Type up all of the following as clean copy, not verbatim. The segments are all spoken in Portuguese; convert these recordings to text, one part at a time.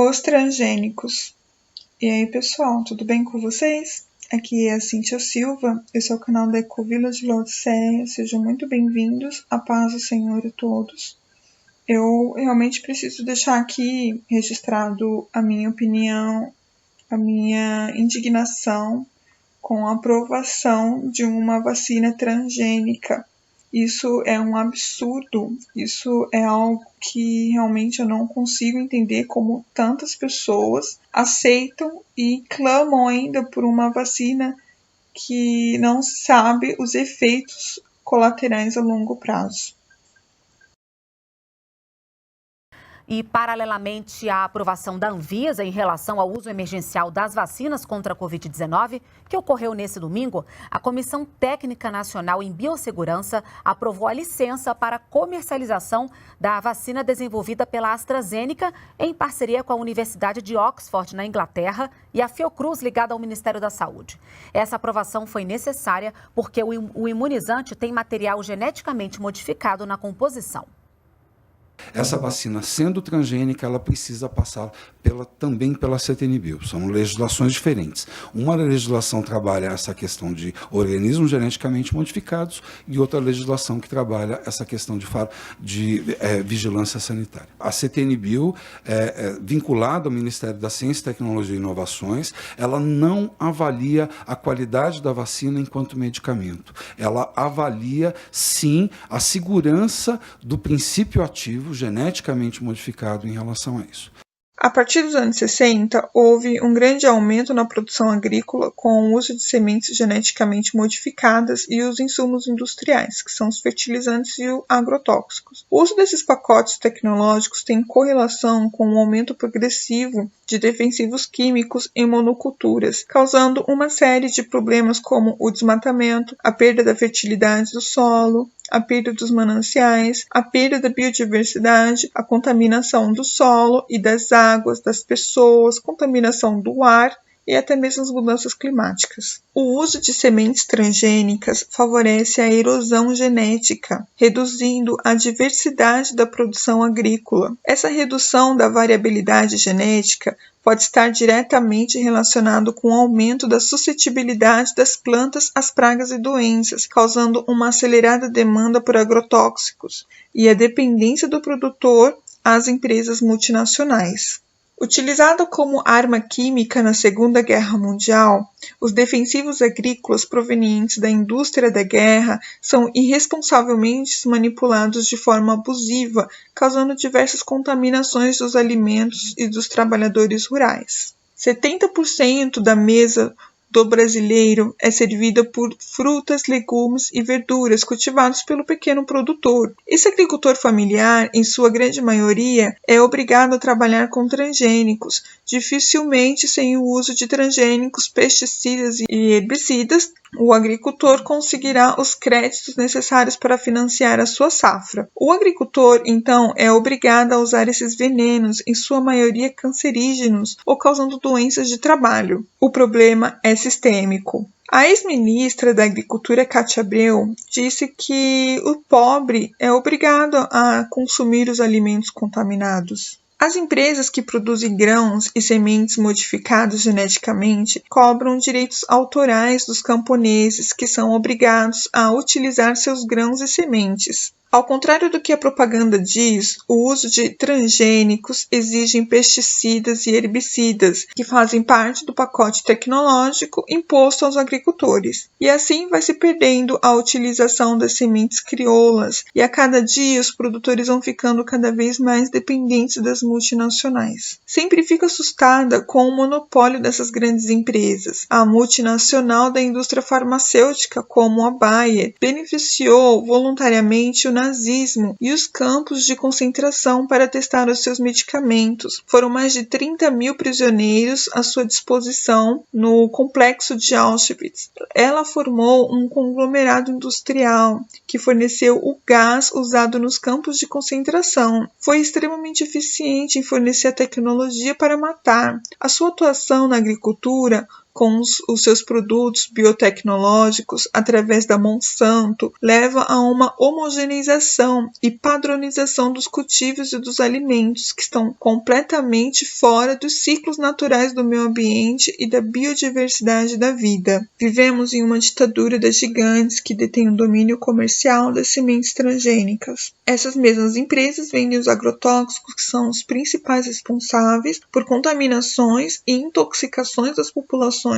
Os transgênicos. E aí, pessoal, tudo bem com vocês? Aqui é a Cíntia Silva, esse é o canal da Ecovila de Laodiceia. Sejam muito bem-vindos, a paz do Senhor a todos. Eu realmente preciso deixar aqui registrado a minha opinião, a minha indignação com a aprovação de uma vacina transgênica. Isso é um absurdo, isso é algo que realmente eu não consigo entender como tantas pessoas aceitam e clamam ainda por uma vacina que não sabe os efeitos colaterais a longo prazo. E, paralelamente à aprovação da Anvisa em relação ao uso emergencial das vacinas contra a Covid-19, que ocorreu nesse domingo, a Comissão Técnica Nacional em Biossegurança aprovou a licença para a comercialização da vacina desenvolvida pela AstraZeneca em parceria com a Universidade de Oxford, na Inglaterra, e a Fiocruz, ligada ao Ministério da Saúde. Essa aprovação foi necessária porque o imunizante tem material geneticamente modificado na composição. Essa vacina, sendo transgênica, ela precisa passar também pela CTNBio. São legislações diferentes. Uma legislação trabalha essa questão de organismos geneticamente modificados e outra legislação que trabalha essa questão de vigilância sanitária. A CTNBio, vinculada ao Ministério da Ciência, Tecnologia e Inovações, ela não avalia a qualidade da vacina enquanto medicamento. Ela avalia, sim, a segurança do princípio ativo geneticamente modificado em relação a isso. A partir dos anos 60, houve um grande aumento na produção agrícola com o uso de sementes geneticamente modificadas e os insumos industriais, que são os fertilizantes e os agrotóxicos. O uso desses pacotes tecnológicos tem correlação com o aumento progressivo de defensivos químicos em monoculturas, causando uma série de problemas como o desmatamento, a perda da fertilidade do solo, a perda dos mananciais, a perda da biodiversidade, a contaminação do solo e das águas, das pessoas, contaminação do ar e até mesmo as mudanças climáticas. O uso de sementes transgênicas favorece a erosão genética, reduzindo a diversidade da produção agrícola. Essa redução da variabilidade genética pode estar diretamente relacionado com o aumento da suscetibilidade das plantas às pragas e doenças, causando uma acelerada demanda por agrotóxicos e a dependência do produtor às empresas multinacionais. Utilizado como arma química na Segunda Guerra Mundial, os defensivos agrícolas provenientes da indústria da guerra são irresponsavelmente manipulados de forma abusiva, causando diversas contaminações dos alimentos e dos trabalhadores rurais. 70% da mesa do brasileiro é servida por frutas, legumes e verduras cultivados pelo pequeno produtor. Esse agricultor familiar, em sua grande maioria, é obrigado a trabalhar com transgênicos, dificilmente sem o uso de transgênicos, pesticidas e herbicidas, o agricultor conseguirá os créditos necessários para financiar a sua safra. O agricultor, então, é obrigado a usar esses venenos, em sua maioria cancerígenos ou causando doenças de trabalho. O problema é sistêmico. A ex-ministra da Agricultura, Cátia Abreu, disse que o pobre é obrigado a consumir os alimentos contaminados. As empresas que produzem grãos e sementes modificados geneticamente cobram direitos autorais dos camponeses, que são obrigados a utilizar seus grãos e sementes. Ao contrário do que a propaganda diz, o uso de transgênicos exige pesticidas e herbicidas, que fazem parte do pacote tecnológico imposto aos agricultores. E assim vai se perdendo a utilização das sementes crioulas, e a cada dia os produtores vão ficando cada vez mais dependentes das multinacionais. Sempre fico assustada com o monopólio dessas grandes empresas. A multinacional da indústria farmacêutica, como a Bayer, beneficiou voluntariamente o nazismo e os campos de concentração para testar os seus medicamentos. Foram mais de 30 mil prisioneiros à sua disposição no complexo de Auschwitz. Ela formou um conglomerado industrial que forneceu o gás usado nos campos de concentração. Foi extremamente eficiente em fornecer a tecnologia para matar. A sua atuação na agricultura com os seus produtos biotecnológicos, através da Monsanto, leva a uma homogeneização e padronização dos cultivos e dos alimentos que estão completamente fora dos ciclos naturais do meio ambiente e da biodiversidade da vida. Vivemos em uma ditadura das gigantes que detêm o domínio comercial das sementes transgênicas. Essas mesmas empresas vendem os agrotóxicos que são os principais responsáveis por contaminações e intoxicações das populações.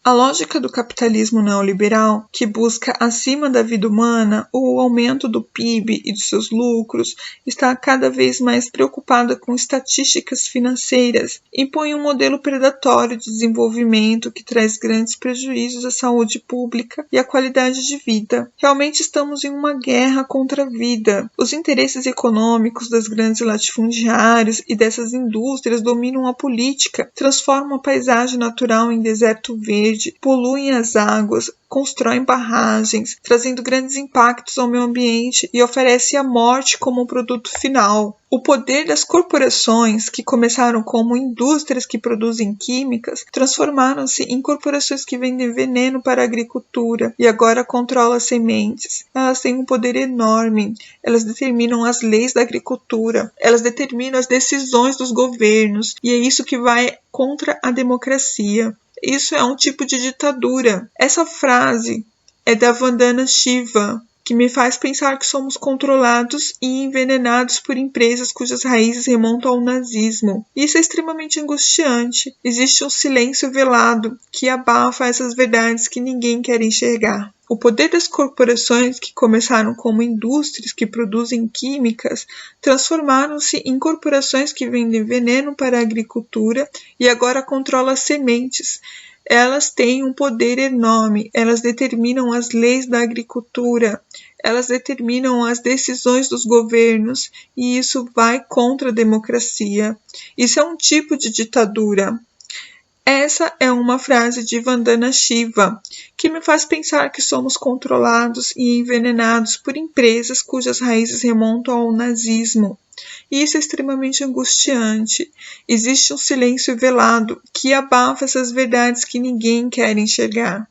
A lógica do capitalismo neoliberal, que busca acima da vida humana o aumento do PIB e dos seus lucros, está cada vez mais preocupada com estatísticas financeiras e impõe um modelo predatório de desenvolvimento que traz grandes prejuízos à saúde pública e à qualidade de vida. Realmente estamos em uma guerra contra a vida. Os interesses econômicos das grandes latifundiários e dessas indústrias dominam a política, transformam a paisagem natural em deserto verde, poluem as águas, constroem barragens, trazendo grandes impactos ao meio ambiente e oferece a morte como um produto final. O poder das corporações, que começaram como indústrias que produzem químicas, transformaram-se em corporações que vendem veneno para a agricultura e agora controlam as sementes. Elas têm um poder enorme. Elas determinam as leis da agricultura, elas determinam as decisões dos governos, e é isso que vai contra a democracia. Isso é um tipo de ditadura. Essa frase é da Vandana Shiva, que me faz pensar que somos controlados e envenenados por empresas cujas raízes remontam ao nazismo. Isso é extremamente angustiante. Existe um silêncio velado que abafa essas verdades que ninguém quer enxergar. O poder das corporações, que começaram como indústrias que produzem químicas, transformaram-se em corporações que vendem veneno para a agricultura e agora controlam as sementes. Elas têm um poder enorme, elas determinam as leis da agricultura, elas determinam as decisões dos governos, e isso vai contra a democracia. Isso é um tipo de ditadura. Essa é uma frase de Vandana Shiva, que me faz pensar que somos controlados e envenenados por empresas cujas raízes remontam ao nazismo. E isso é extremamente angustiante. Existe um silêncio velado que abafa essas verdades que ninguém quer enxergar.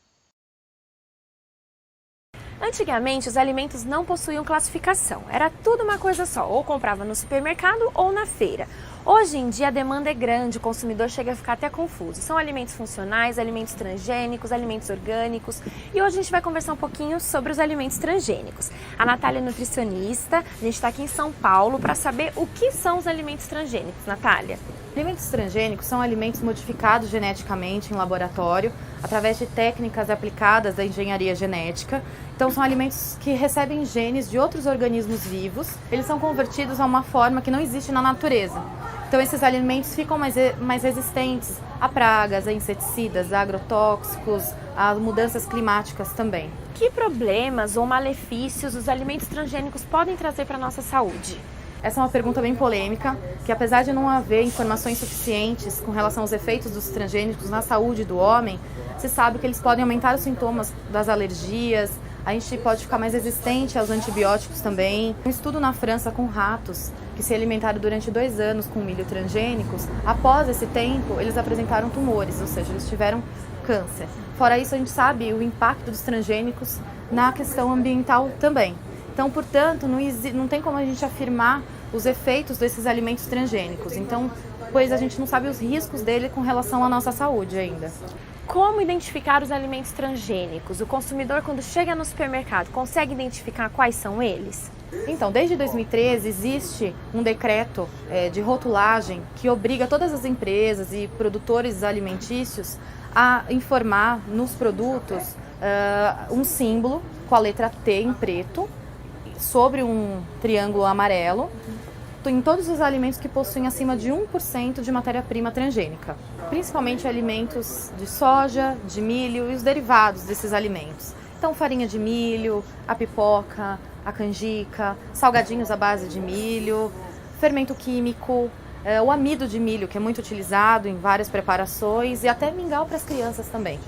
Antigamente, os alimentos não possuíam classificação. Era tudo uma coisa só, ou comprava no supermercado ou na feira. Hoje em dia a demanda é grande, o consumidor chega a ficar até confuso. São alimentos funcionais, alimentos transgênicos, alimentos orgânicos. E hoje a gente vai conversar um pouquinho sobre os alimentos transgênicos. A Natália é nutricionista, a gente está aqui em São Paulo para saber o que são os alimentos transgênicos. Natália? Alimentos transgênicos são alimentos modificados geneticamente em laboratório, através de técnicas aplicadas da engenharia genética. Então são alimentos que recebem genes de outros organismos vivos, eles são convertidos a uma forma que não existe na natureza. Então esses alimentos ficam mais resistentes a pragas, a inseticidas, a agrotóxicos, a mudanças climáticas também. Que problemas ou malefícios os alimentos transgênicos podem trazer para a nossa saúde? Essa é uma pergunta bem polêmica, que apesar de não haver informações suficientes com relação aos efeitos dos transgênicos na saúde do homem, se sabe que eles podem aumentar os sintomas das alergias, a gente pode ficar mais resistente aos antibióticos também. Um estudo na França com ratos que se alimentaram durante 2 anos com milho transgênicos, após esse tempo eles apresentaram tumores, ou seja, eles tiveram câncer. Fora isso, a gente sabe o impacto dos transgênicos na questão ambiental também. Então, portanto, não tem como a gente afirmar os efeitos desses alimentos transgênicos. Então, pois a gente não sabe os riscos dele com relação à nossa saúde ainda. Como identificar os alimentos transgênicos? O consumidor, quando chega no supermercado, consegue identificar quais são eles? Então, desde 2013 existe um decreto de rotulagem que obriga todas as empresas e produtores alimentícios a informar nos produtos um símbolo com a letra T em preto, sobre um triângulo amarelo, em todos os alimentos que possuem acima de 1% de matéria-prima transgênica, principalmente alimentos de soja, de milho e os derivados desses alimentos. Então, farinha de milho, a pipoca, a canjica, salgadinhos à base de milho, fermento químico, o amido de milho, que é muito utilizado em várias preparações, e até mingau para as crianças também.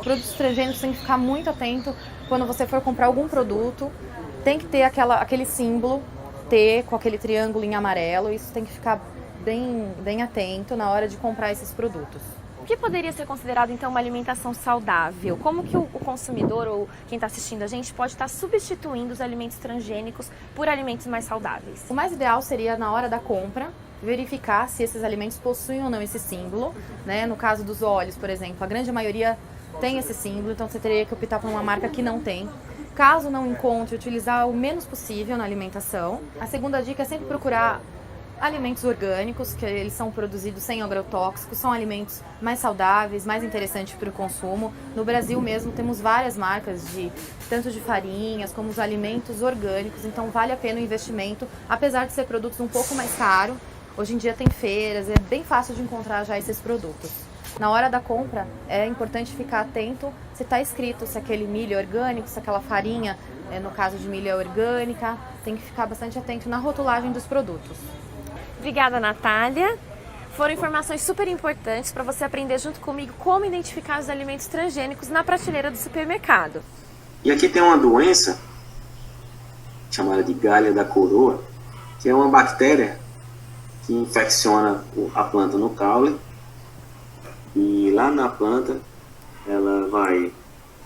Produtos transgênicos tem que ficar muito atento quando você for comprar algum produto. Tem que ter aquele símbolo T com aquele triângulo em amarelo. Isso tem que ficar bem atento na hora de comprar esses produtos. que poderia ser considerado, então, uma alimentação saudável? Como que o consumidor ou quem está assistindo a gente pode estar substituindo os alimentos transgênicos por alimentos mais saudáveis? O mais ideal seria, na hora da compra, verificar se esses alimentos possuem ou não esse símbolo, né? No caso dos óleos, por exemplo, a grande maioria tem esse símbolo, então você teria que optar por uma marca que não tem. Caso não encontre, utilizar o menos possível na alimentação. A segunda dica é sempre procurar alimentos orgânicos, que eles são produzidos sem agrotóxicos, são alimentos mais saudáveis, mais interessantes para o consumo. No Brasil mesmo temos várias marcas, tanto de farinhas como os alimentos orgânicos, então vale a pena o investimento, apesar de ser produtos um pouco mais caros. Hoje em dia tem feiras, é bem fácil de encontrar já esses produtos. Na hora da compra é importante ficar atento se está escrito se aquele milho é orgânico, se aquela farinha, no caso de milho, é orgânica. Tem que ficar bastante atento na rotulagem dos produtos. Obrigada, Natália. Foram informações super importantes para você aprender junto comigo como identificar os alimentos transgênicos na prateleira do supermercado. E aqui tem uma doença chamada de galha da coroa, que é uma bactéria que infecciona a planta no caule, e lá na planta ela vai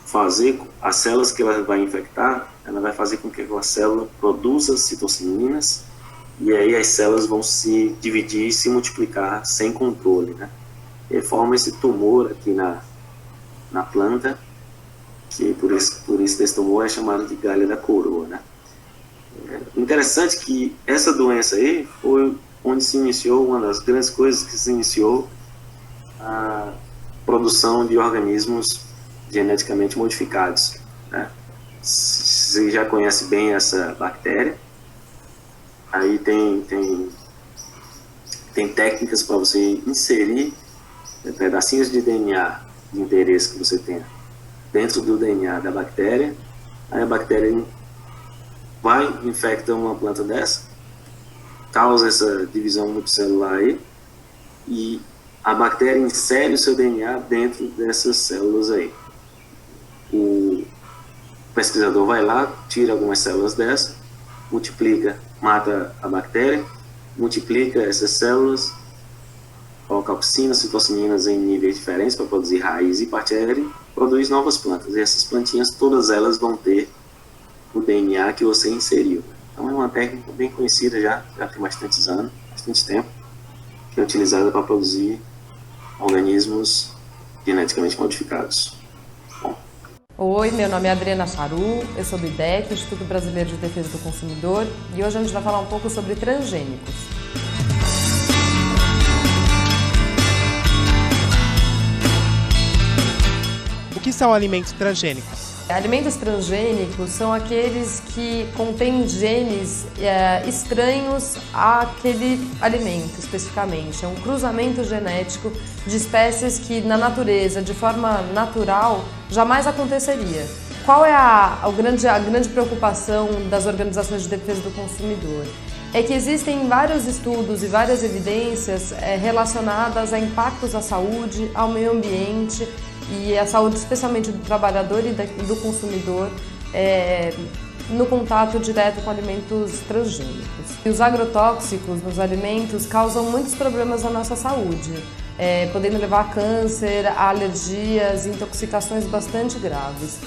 fazer, as células que ela vai infectar, ela vai fazer com que a célula produza citocinas, e aí as células vão se dividir e se multiplicar sem controle, né? E forma esse tumor aqui na planta, que por isso esse tumor é chamado de galha da coroa, né? Interessante que essa doença aí foi onde se iniciou, uma das grandes coisas que se iniciou a produção de organismos geneticamente modificados, né? Você já conhece bem essa bactéria. Aí tem técnicas para você inserir pedacinhos de DNA de interesse que você tenha dentro do DNA da bactéria. Aí a bactéria vai, infecta uma planta dessa, causa essa divisão multicelular aí, e a bactéria insere o seu DNA dentro dessas células aí. O pesquisador vai lá, tira algumas células dessa, multiplica, mata a bactéria, multiplica essas células, coloca auxinas, citocinas em níveis diferentes para produzir raiz e partilha, produz novas plantas. E essas plantinhas, todas elas vão ter o DNA que você inseriu. Então é uma técnica bem conhecida já tem bastante tempo, que é utilizada para produzir organismos geneticamente modificados. Oi, meu nome é Adriana Charu, eu sou do IDEC, Instituto Brasileiro de Defesa do Consumidor, e hoje a gente vai falar um pouco sobre transgênicos. O que são alimentos transgênicos? Alimentos transgênicos são aqueles que contêm genes estranhos àquele alimento especificamente. É um cruzamento genético de espécies que na natureza, de forma natural, jamais aconteceria. Qual é a grande preocupação das organizações de defesa do consumidor? É que existem vários estudos e várias evidências relacionadas a impactos à saúde, ao meio ambiente e à saúde especialmente do trabalhador e do consumidor no contato direto com alimentos transgênicos. E os agrotóxicos nos alimentos causam muitos problemas à nossa saúde, podendo levar a câncer, a alergias, intoxicações bastante graves.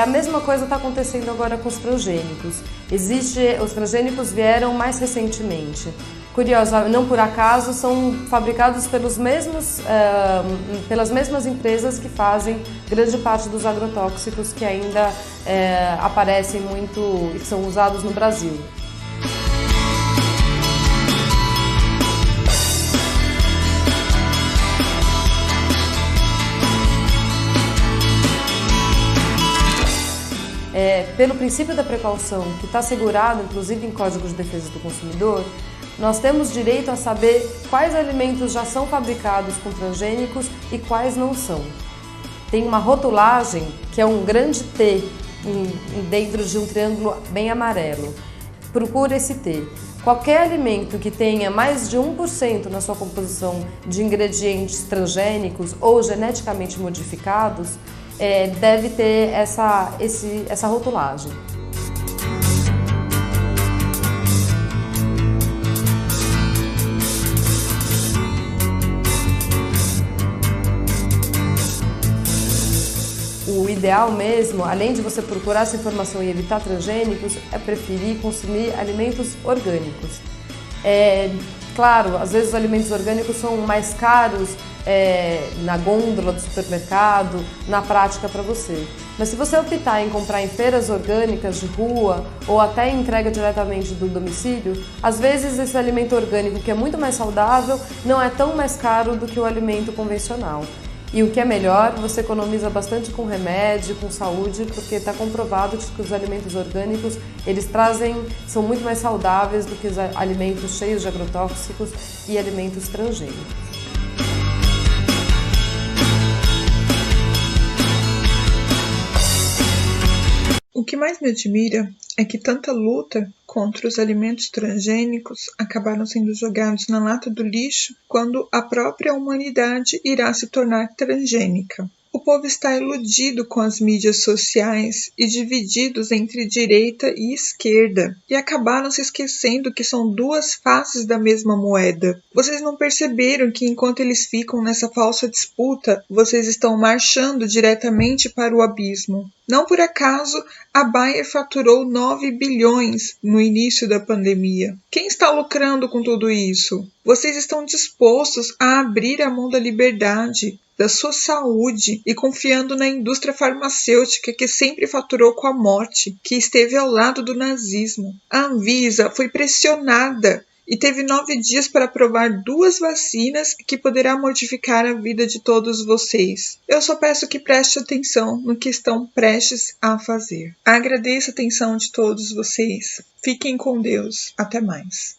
A mesma coisa está acontecendo agora com os transgênicos. Os transgênicos vieram mais recentemente. Curiosa, não por acaso, são fabricados pelas mesmas empresas que fazem grande parte dos agrotóxicos que ainda aparecem muito e que são usados no Brasil. Pelo princípio da precaução, que está assegurado inclusive em Código de Defesa do Consumidor, nós temos direito a saber quais alimentos já são fabricados com transgênicos e quais não são. Tem uma rotulagem que é um grande T dentro de um triângulo bem amarelo. Procura esse T. Qualquer alimento que tenha mais de 1% na sua composição de ingredientes transgênicos ou geneticamente modificados, deve ter essa rotulagem. ideal mesmo, além de você procurar essa informação e evitar transgênicos, é preferir consumir alimentos orgânicos. Claro, às vezes os alimentos orgânicos são mais caros na gôndola do supermercado, na prática para você. Mas se você optar em comprar em feiras orgânicas de rua ou até entrega diretamente do domicílio, às vezes esse alimento orgânico, que é muito mais saudável, não é tão mais caro do que o alimento convencional. E o que é melhor, você economiza bastante com remédio, com saúde, porque está comprovado que os alimentos orgânicos, são muito mais saudáveis do que os alimentos cheios de agrotóxicos e alimentos transgênicos. O que mais me admira é que tanta luta contra os alimentos transgênicos acabaram sendo jogados na lata do lixo quando a própria humanidade irá se tornar transgênica. O povo está iludido com as mídias sociais e divididos entre direita e esquerda, e acabaram se esquecendo que são duas faces da mesma moeda. Vocês não perceberam que enquanto eles ficam nessa falsa disputa, vocês estão marchando diretamente para o abismo. Não por acaso, a Bayer faturou 9 bilhões no início da pandemia. Quem está lucrando com tudo isso? Vocês estão dispostos a abrir a mão da liberdade, da sua saúde e confiando na indústria farmacêutica que sempre faturou com a morte, que esteve ao lado do nazismo. A Anvisa foi pressionada e teve 9 dias para aprovar 2 vacinas que poderá modificar a vida de todos vocês. Eu só peço que preste atenção no que estão prestes a fazer. Agradeço a atenção de todos vocês. Fiquem com Deus. Até mais.